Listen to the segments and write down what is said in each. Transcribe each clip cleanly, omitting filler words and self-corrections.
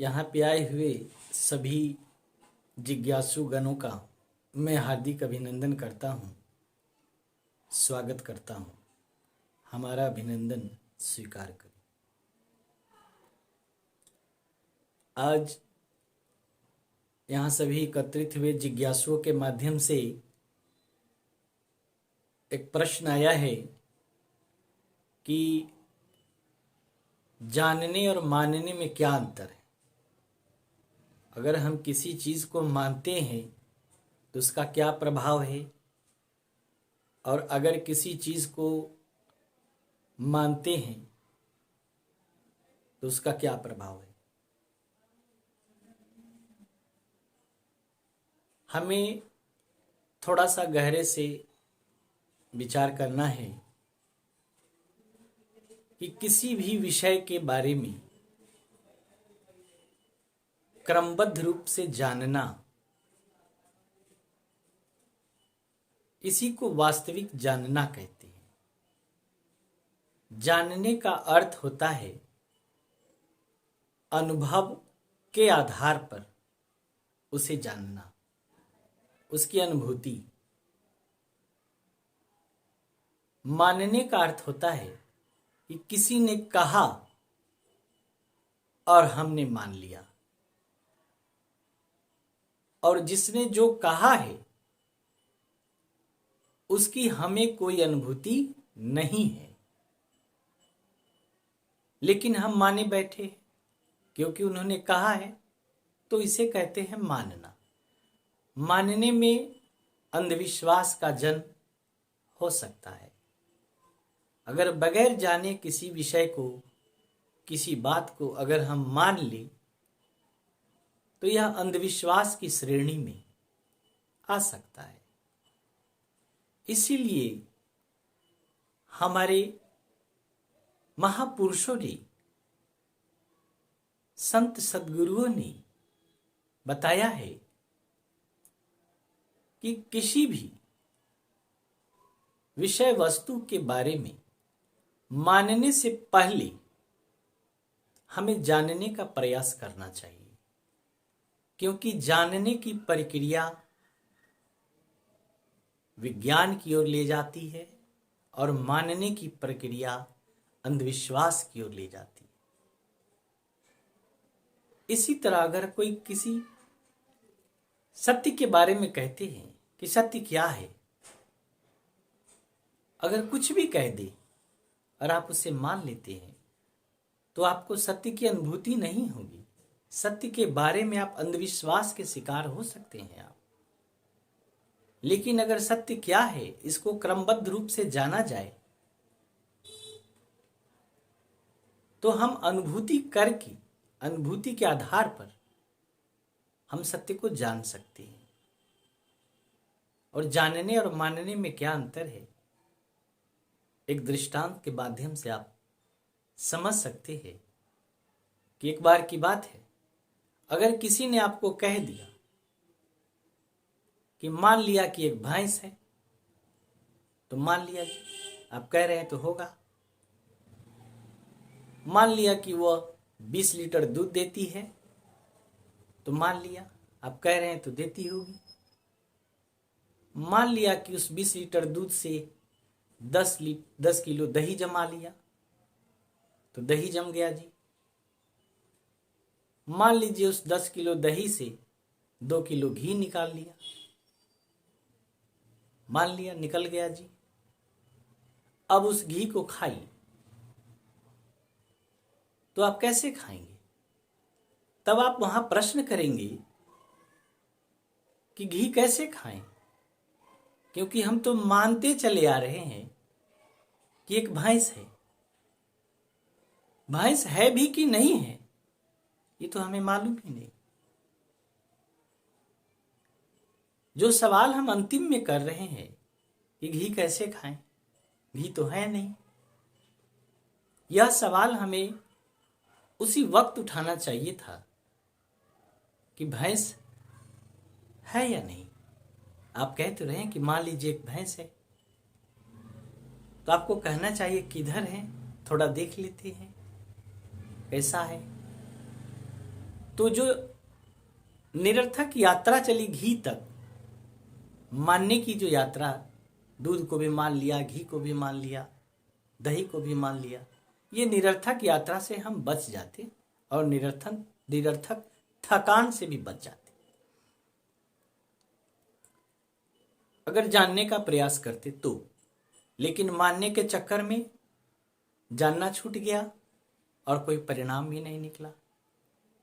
यहाँ पे आए हुए सभी जिज्ञासु गणों का मैं हार्दिक अभिनंदन करता हूँ, स्वागत करता हूँ। हमारा अभिनंदन स्वीकार करें। आज यहाँ सभी एकत्रित हुए जिज्ञासुओं के माध्यम से एक प्रश्न आया है कि जानने और मानने में क्या अंतर है। अगर हम किसी चीज़ को मानते हैं तो उसका क्या प्रभाव है, और अगर किसी चीज़ को मानते हैं तो उसका क्या प्रभाव है। हमें थोड़ा सा गहरे से विचार करना है कि किसी भी विषय के बारे में क्रमबद्ध रूप से जानना, इसी को वास्तविक जानना कहते हैं। जानने का अर्थ होता है अनुभव के आधार पर उसे जानना, उसकी अनुभूति। मानने का अर्थ होता है कि किसी ने कहा और हमने मान लिया, और जिसने जो कहा है उसकी हमें कोई अनुभूति नहीं है, लेकिन हम माने बैठे हैं क्योंकि उन्होंने कहा है, तो इसे कहते हैं मानना। मानने में अंधविश्वास का जन्म हो सकता है। अगर बगैर जाने किसी विषय को, किसी बात को अगर हम मान लें तो यह अंधविश्वास की श्रेणी में आ सकता है। इसीलिए हमारे महापुरुषों ने, संत सद्गुरुओं ने बताया है कि किसी भी विषय वस्तु के बारे में मानने से पहले हमें जानने का प्रयास करना चाहिए, क्योंकि जानने की प्रक्रिया विज्ञान की ओर ले जाती है और मानने की प्रक्रिया अंधविश्वास की ओर ले जाती है। इसी तरह अगर कोई किसी सत्य के बारे में कहते हैं कि सत्य क्या है, अगर कुछ भी कह दे और आप उसे मान लेते हैं तो आपको सत्य की अनुभूति नहीं होगी। सत्य के बारे में आप अंधविश्वास के शिकार हो सकते हैं आप। लेकिन अगर सत्य क्या है इसको क्रमबद्ध रूप से जाना जाए तो हम अनुभूति करके, अनुभूति के आधार पर हम सत्य को जान सकते हैं। और जानने और मानने में क्या अंतर है, एक दृष्टांत के माध्यम से आप समझ सकते हैं कि एक बार की बात है, अगर किसी ने आपको कह दिया कि मान लिया कि एक भैंस है, तो मान लिया जी, आप कह रहे हैं तो होगा। मान लिया कि वह 20 लीटर दूध देती है, तो मान लिया, आप कह रहे हैं तो देती होगी। मान लिया कि उस 20 लीटर दूध से 10 किलो दही जमा लिया, तो दही जम गया जी। मान लीजिए उस 10 किलो दही से 2 किलो घी निकाल लिया, मान लिया निकल गया जी। अब उस घी को खाइए, तो आप कैसे खाएंगे? तब आप वहां प्रश्न करेंगे कि घी कैसे खाएं, क्योंकि हम तो मानते चले आ रहे हैं कि एक भैंस है। भैंस है भी कि नहीं है ये तो हमें मालूम ही नहीं। जो सवाल हम अंतिम में कर रहे हैं कि घी कैसे खाएं, घी तो है नहीं, यह सवाल हमें उसी वक्त उठाना चाहिए था कि भैंस है या नहीं। आप कह तो रहे हैं कि मान लीजिए एक भैंस है, तो आपको कहना चाहिए किधर है, थोड़ा देख लेते हैं कैसा है। तो जो निरर्थक यात्रा चली घी तक, मानने की जो यात्रा, दूध को भी मान लिया, घी को भी मान लिया, दही को भी मान लिया, ये निरर्थक यात्रा से हम बच जाते और निरर्थक थकान से भी बच जाते अगर जानने का प्रयास करते तो। लेकिन मानने के चक्कर में जानना छूट गया और कोई परिणाम भी नहीं निकला,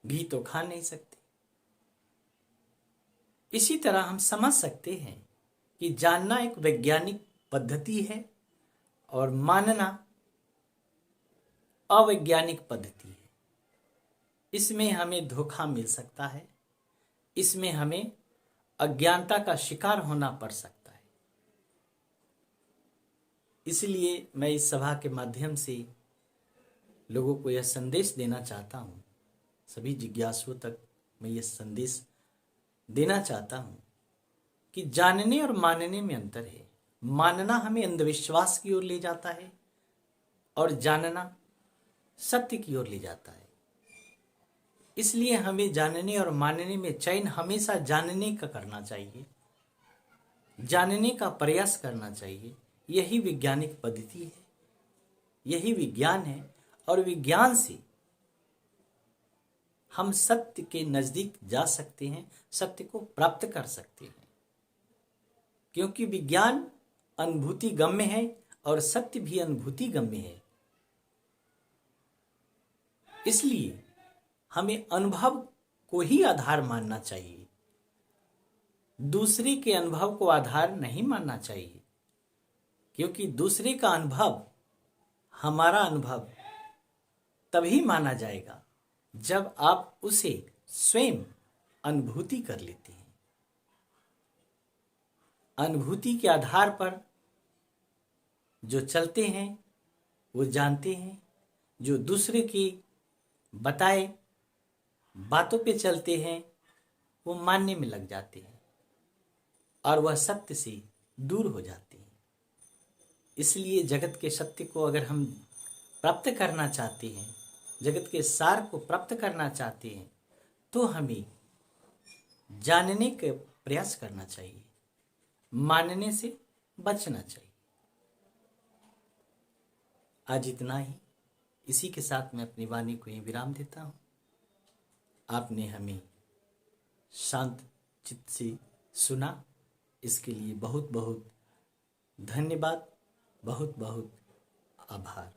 घी तो खा नहीं सकते। इसी तरह हम समझ सकते हैं कि जानना एक वैज्ञानिक पद्धति है और मानना अवैज्ञानिक पद्धति है। इसमें हमें धोखा मिल सकता है, इसमें हमें अज्ञानता का शिकार होना पड़ सकता है। इसलिए मैं इस सभा के माध्यम से लोगों को यह संदेश देना चाहता हूँ, सभी जिज्ञासुओं तक मैं यह संदेश देना चाहता हूँ कि जानने और मानने में अंतर है। मानना हमें अंधविश्वास की ओर ले जाता है और जानना सत्य की ओर ले जाता है। इसलिए हमें जानने और मानने में चयन हमेशा जानने का करना चाहिए, जानने का प्रयास करना चाहिए। यही वैज्ञानिक पद्धति है, यही विज्ञान है और विज्ञान से हम सत्य के नजदीक जा सकते हैं, सत्य को प्राप्त कर सकते हैं। क्योंकि विज्ञान अनुभूति गम्य है और सत्य भी अनुभूति गम्य है। इसलिए हमें अनुभव को ही आधार मानना चाहिए, दूसरे के अनुभव को आधार नहीं मानना चाहिए। क्योंकि दूसरे का अनुभव हमारा अनुभव तभी माना जाएगा जब आप उसे स्वयं अनुभूति कर लेते हैं। अनुभूति के आधार पर जो चलते हैं वो जानते हैं, जो दूसरे की बताए बातों पे चलते हैं वो मानने में लग जाते हैं और वह सत्य से दूर हो जाते हैं। इसलिए जगत के सत्य को अगर हम प्राप्त करना चाहते हैं, जगत के सार को प्राप्त करना चाहते हैं, तो हमें जानने का प्रयास करना चाहिए, मानने से बचना चाहिए। आज इतना ही, इसी के साथ मैं अपनी वाणी को यहीं विराम देता हूँ। आपने हमें शांत चित्त से सुना, इसके लिए बहुत बहुत धन्यवाद, बहुत बहुत आभार।